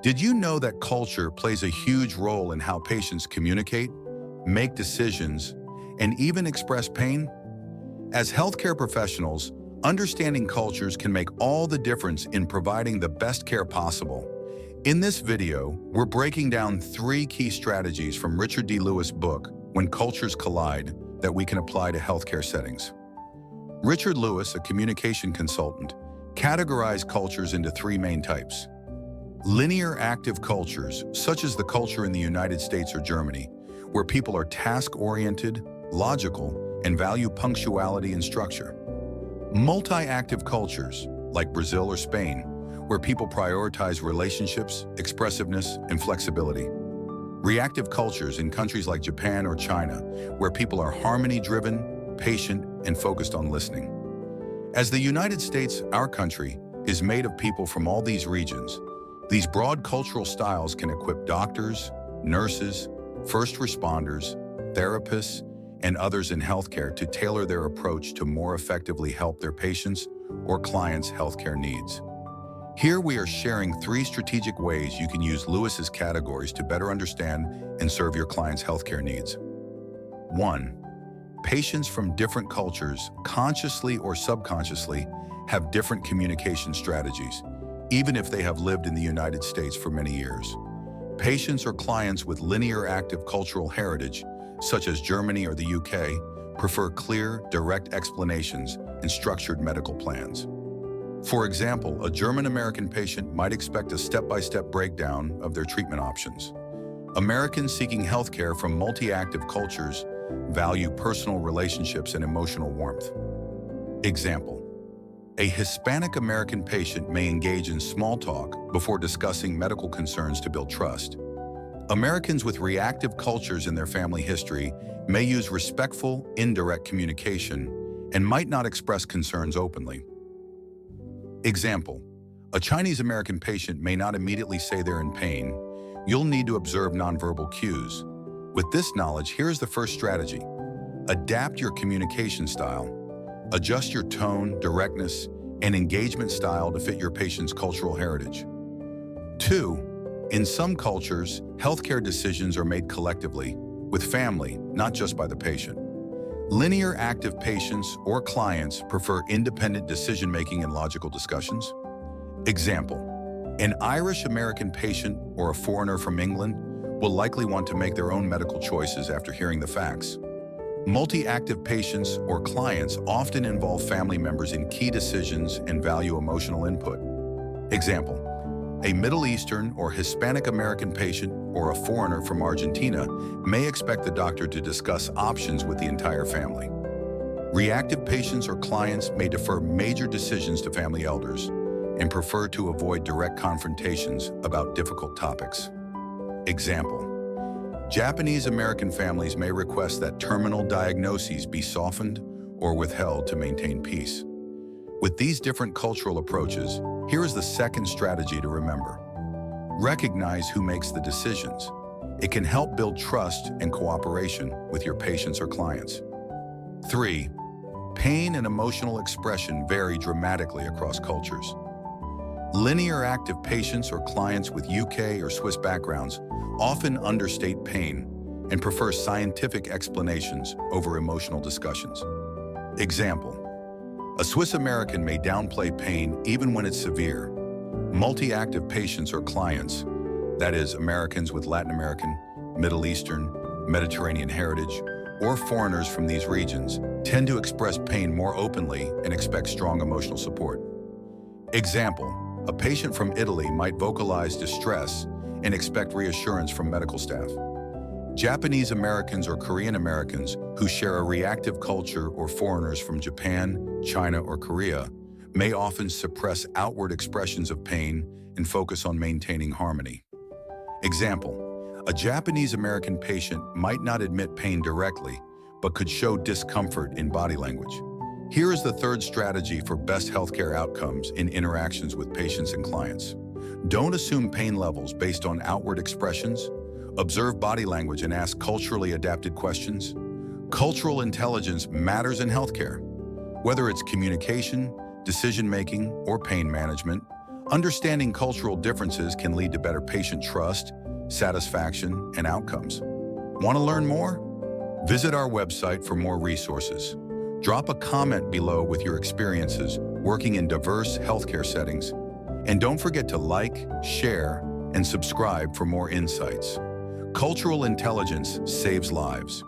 Did you know that culture plays a huge role in how patients communicate, make decisions, and even express pain? As healthcare professionals, understanding cultures can make all the difference in providing the best care possible. In this video, we're breaking down 3 key strategies from Richard D. Lewis' book, When Cultures Collide, that we can apply to healthcare settings. Richard Lewis, a communication consultant, categorized cultures into 3 main types. Linear active cultures, such as the culture in the United States or Germany, where people are task-oriented, logical, and value punctuality and structure. Multi-active cultures, like Brazil or Spain, where people prioritize relationships, expressiveness, and flexibility. Reactive cultures in countries like Japan or China, where people are harmony-driven, patient, and focused on listening. As the United States, our country, is made of people from all these regions, these broad cultural styles can equip doctors, nurses, first responders, therapists, and others in healthcare to tailor their approach to more effectively help their patients or clients' healthcare needs. Here we are sharing 3 strategic ways you can use Lewis's categories to better understand and serve your clients' healthcare needs. 1. Patients from different cultures, consciously or subconsciously, have different communication strategies, even if they have lived in the United States for many years. Patients or clients with linear active cultural heritage, such as Germany or the UK, prefer clear, direct explanations and structured medical plans. For example, a German-American patient might expect a step-by-step breakdown of their treatment options. Americans seeking healthcare from multi-active cultures value personal relationships and emotional warmth. Example: a Hispanic-American patient may engage in small talk before discussing medical concerns to build trust. Americans with reactive cultures in their family history may use respectful, indirect communication and might not express concerns openly. Example: a Chinese-American patient may not immediately say they're in pain. You'll need to observe nonverbal cues. With this knowledge, here's the first strategy. Adapt your communication style. Adjust your tone, directness, and engagement style to fit your patient's cultural heritage. 2. In some cultures, healthcare decisions are made collectively, with family, not just by the patient. Linear active patients or clients prefer independent decision-making and logical discussions. Example: an Irish-American patient or a foreigner from England will likely want to make their own medical choices after hearing the facts. Multi-active patients or clients often involve family members in key decisions and value emotional input. Example: a Middle Eastern or Hispanic American patient or a foreigner from Argentina may expect the doctor to discuss options with the entire family. Reactive patients or clients may defer major decisions to family elders and prefer to avoid direct confrontations about difficult topics. Example: Japanese American families may request that terminal diagnoses be softened or withheld to maintain peace. With these different cultural approaches, here is the second strategy to remember. Recognize who makes the decisions. It can help build trust and cooperation with your patients or clients. 3. Pain and emotional expression vary dramatically across cultures. Linear active patients or clients with UK or Swiss backgrounds often understate pain and prefer scientific explanations over emotional discussions. Example: a Swiss American may downplay pain even when it's severe. Multi-active patients or clients, that is, Americans with Latin American, Middle Eastern, Mediterranean heritage, or foreigners from these regions, tend to express pain more openly and expect strong emotional support. Example: a patient from Italy might vocalize distress and expect reassurance from medical staff. Japanese Americans or Korean Americans who share a reactive culture or foreigners from Japan, China, or Korea may often suppress outward expressions of pain and focus on maintaining harmony. Example: a Japanese American patient might not admit pain directly, but could show discomfort in body language. Here is the third strategy for best healthcare outcomes in interactions with patients and clients. Don't assume pain levels based on outward expressions. Observe body language and ask culturally adapted questions. Cultural intelligence matters in healthcare. Whether it's communication, decision-making, or pain management, Understanding cultural differences can lead to better patient trust, satisfaction, and outcomes. Want to learn more? Visit our website for more resources. Drop a comment below with your experiences working in diverse healthcare settings. And don't forget to like, share, and subscribe for more insights. Cultural intelligence saves lives.